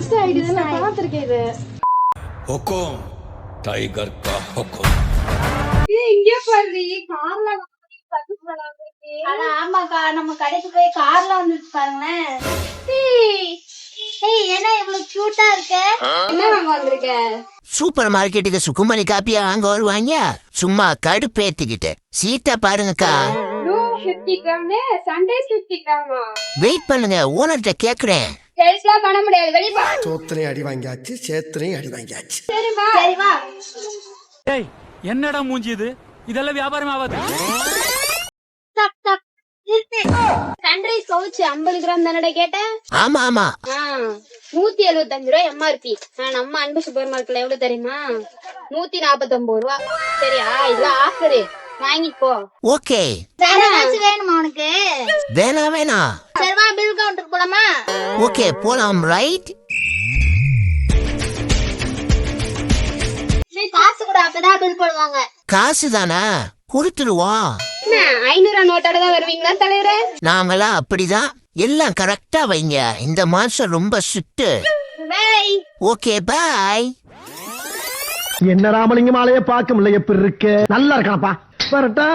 Insta ID தான் நான் பாத்துர்க்கேன் இது. हुकुम टाइगर का हुकुम. இங்க பாரு கார்ல வந்து சர்வீஸ் பண்ணாம இருக்கே. அட ஆமாக்கா, நம்ம கடைக்கு போய் கார்ல வந்துட்டு பாருங்களேன். ஏய் என்ன இவ்வளவு கியூட்டா இருக்க? என்ன வாங்க வந்திருக்க? சூப்பர் மார்க்கெட்டுக்கு சுக்குமணி காப்பியா வாங்க வருவாங்க. சும்மா கடுப்பேத்திக்கிட்டு சீட்டா பாருங்கக்கா. 50 கிராம் சண்டே 50 கிராமா? வெயிட் பண்ணுங்க, ஓனர்கிட்ட கேக்குறேன். சேல்ஸ்லாம் பண்ண முடியாது, வெளிய போ. சோத்திரையும் அடி வாங்கியாச்சு, சேத்திரையும் அடி வாங்கியாச்சு. சரி வா. சரி வா. ஏய் என்னடா மூஞ்சி இது? இதெல்லாம் வியாபாரம் ஆகாது. டக் டக் நிறுத்து. சன்ரைஸ் கவுச் 50 கிராம் தானடா கேட்ட? ஆமா ஆமா. 175 ரூபாய் எம்ஆர்பி. நம்ம அன்பு சூப்பர் மார்க்கெட்ல எவ்வளவு தெரியுமா? 149 ரூபா. சரியா? இதுல ஆஃபர், வாங்கிட்டு போ. ஓகே. வேற ஏதாச்சும் வேணுமா உனக்கு? வேணா. சரி வா, பில் கவுண்டருக்கு போலாமா? ஓகே போலாம். ரைட். காசு கூட அப்பதான் பில் போடுவாங்க. காசு தானே கொடுத்துருவோம். 500 நோட்டோட தான் வருவீங்களா தலைவரே? நாங்களாம் அப்படிதான். எல்லாம் கரெக்டா வைங்க. இந்த மாசம் ரொம்ப சுட்டு. பை. Okay bye. என்ன ராமலிங்கம் ஆலைய பார்க்க முடியல, எப்படி இருக்கு? நல்லா இருக்கானப்பா. வரட்டா.